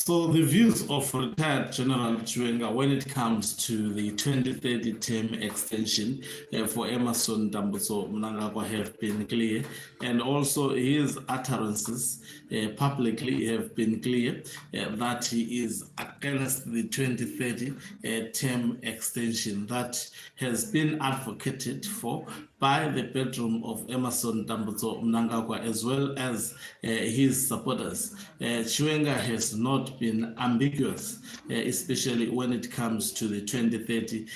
So the views of retired General Chiwenga when it comes to the 2030 term extension for Emmerson Mnangagwa have been clear, and also his utterances publicly have been clear that he is against the 2030 term extension that has been advocated for by the bedroom of Emmerson Mnangagwa as well as his supporters. Chiwenga has not been ambiguous, especially when it comes to the 2030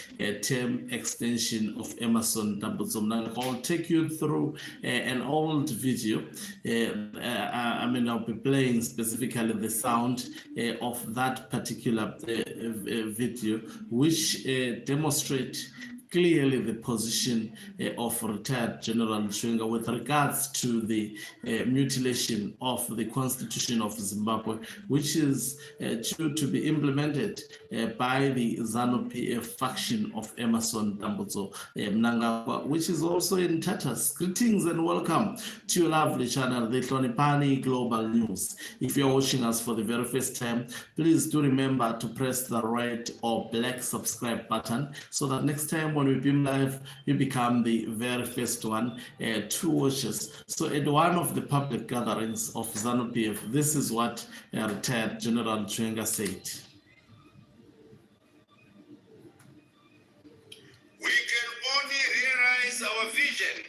term extension of Emmerson Mnangagwa. I'll take you through an old video. I'll be playing specifically the sound of that particular video, which demonstrates clearly the position of retired General Chiwenga with regards to the mutilation of the Constitution of Zimbabwe, which is due to be implemented by the ZANU-PF faction of Emmerson Mnangagwa, which is also in tatters. Greetings and welcome to your lovely channel, the Hloniphani Global News. If you're watching us for the very first time, please do remember to press the red or black subscribe button so that next time when we beam live, you become the very first one to watch us. So at one of the public gatherings of ZANU-PF, this is what retired General Chiwenga said. We can only realize our vision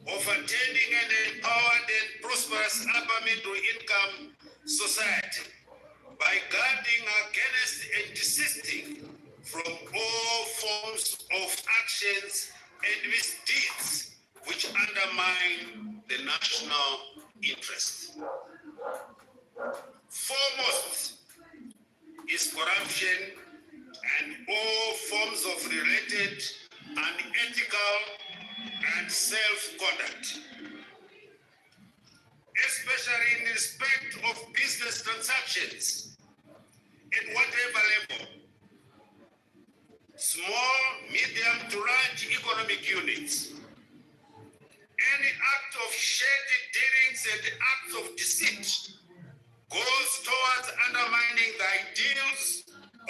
of attaining an empowered and prosperous upper middle income society by guarding against and desisting from all forms of actions and misdeeds which undermine the national interest. Foremost is corruption and all forms of related unethical and self-conduct, especially in respect of business transactions at whatever level. Small, medium to large economic units. Any act of shady dealings and acts of deceit goes towards undermining the ideals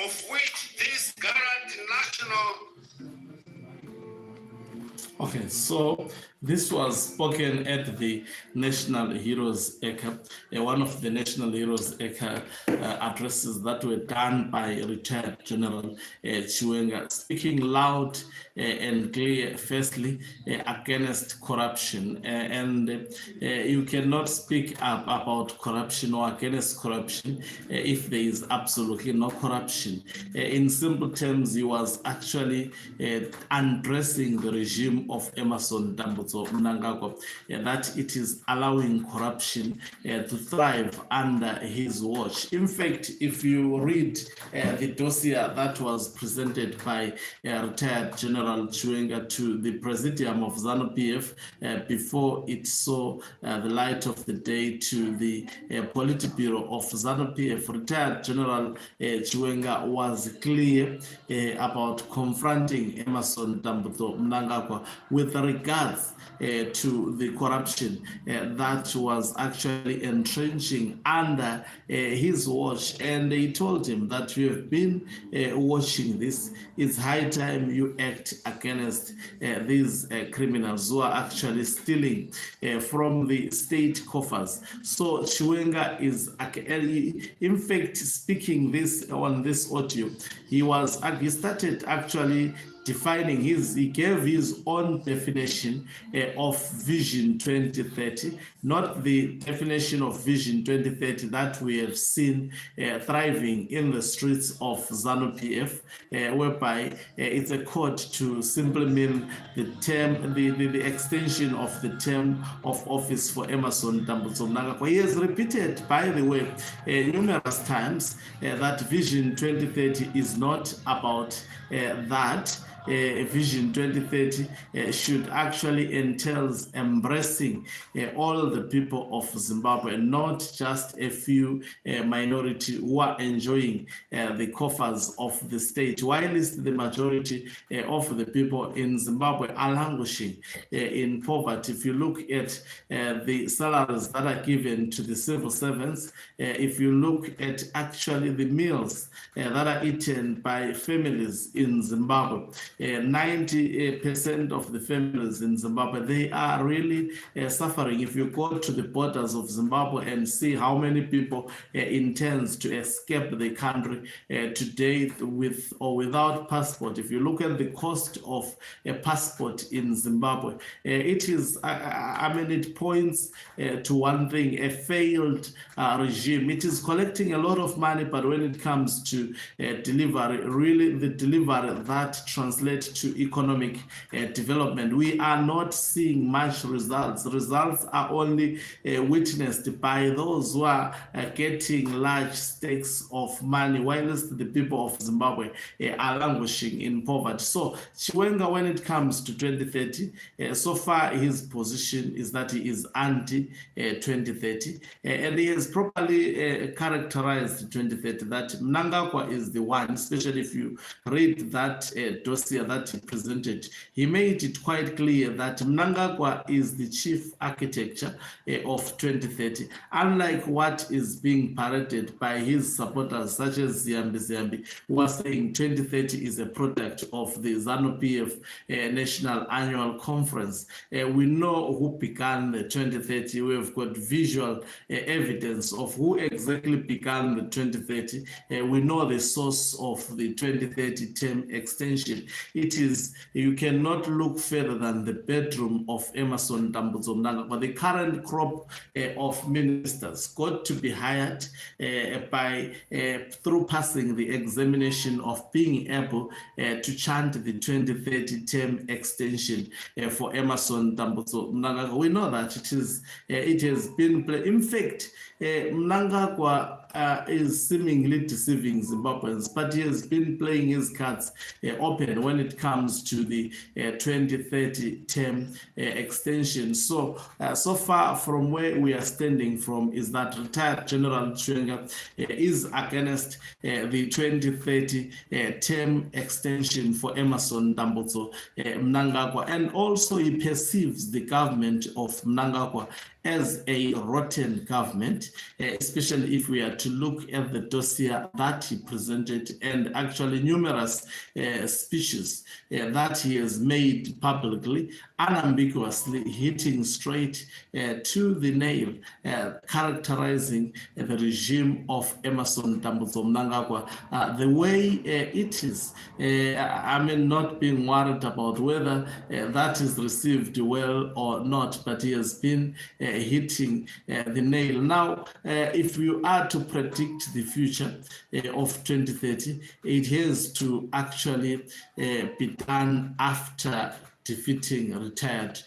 of which this current national. Okay, so this was spoken at the National Heroes Acre, one of the National Heroes Acre addresses that were done by retired General Chiwenga, speaking loud and clear, firstly, against corruption. And you cannot speak up about corruption or against corruption if there is absolutely no corruption. In simple terms, he was actually undressing the regime of Emmerson Mnangagwa, that it is allowing corruption to thrive under his watch. In fact, if you read the dossier that was presented by retired General Chiwenga to the Presidium of ZANU-PF before it saw the light of the day to the Politburo of ZANU-PF, retired General Chiwenga was clear about confronting Emmerson Mnangagwa with regards to the corruption that was actually entrenching under his watch. And he told him that we have been watching this. It's high time you act against these criminals who are actually stealing from the state coffers. So Chiwenga is, in fact, speaking this on this audio. He started actually defining he gave his own definition of Vision 2030, not the definition of Vision 2030 that we have seen thriving in the streets of ZANU-PF, whereby it's a code to simply mean the extension of the term of office for Emmerson Mnangagwa. He has repeated, by the way, numerous times that Vision 2030 is not about that. Vision 2030 should actually entails embracing all the people of Zimbabwe, not just a few minority who are enjoying the coffers of the state, while the majority of the people in Zimbabwe are languishing in poverty. If you look at the salaries that are given to the civil servants, if you look at actually the meals that are eaten by families in Zimbabwe, 90% of the families in Zimbabwe, they are really suffering. If you go to the borders of Zimbabwe and see how many people intends to escape the country today with or without passport, if you look at the cost of a passport in Zimbabwe, it is, it points to one thing: a failed regime. It is collecting a lot of money, but when it comes to delivery, really the delivery that translates to economic development, we are not seeing much results. Results are only witnessed by those who are getting large stakes of money, whilst the people of Zimbabwe are languishing in poverty. So Chiwenga, when it comes to 2030, so far his position is that he is anti-2030, and he has properly characterized 2030 that Mnangagwa is the one. Especially if you read that dossier that he presented, he made it quite clear that Mnangagwa is the chief architecture of 2030, unlike what is being paraded by his supporters such as Ziyambi, who are saying 2030 is a product of the ZANU-PF National Annual Conference. We know who began the 2030. We've got visual evidence of who exactly began the 2030. We know the source of the 2030 term extension. It is, you cannot look further than the bedroom of Emmerson Dambudzo Mnangagwa. The current crop of ministers got to be hired through passing the examination of being able to chant the 2030 term extension for Emmerson Dambudzo Mnangagwa. We know that it has been played. In fact, Mnangagwa is seemingly deceiving Zimbabweans, but he has been playing his cards open when it comes to the 2030 term extension. So far from where we are standing from is that retired General Chiwenga is against the 2030 term extension for Emmerson Dambudzo Mnangagwa, and also he perceives the government of Mnangagwa as a rotten government, especially if we are to look at the dossier that he presented and actually numerous speeches that he has made publicly, unambiguously hitting straight to the nail, characterizing the regime of Emmerson Dambudzo Mnangagwa the way it is. Not being worried about whether that is received well or not, but he has been hitting the nail. Now, if you are to predict the future of 2030, it has to actually be done after defeating retired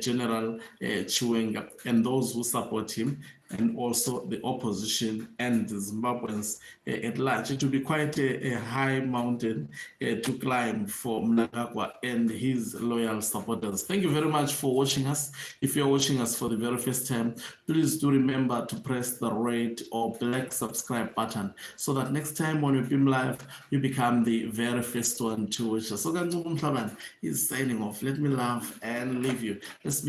General Chiwenga and those who support him, and also the opposition and the Zimbabweans at large. It will be quite a high mountain to climb for Mnangagwa and his loyal supporters. Thank you very much for watching us. If you're watching us for the very first time, please do remember to press the red or black subscribe button so that next time when we beam live, you become the very first one to watch us. So Mhlabane is signing off. Let me laugh and leave you. Let's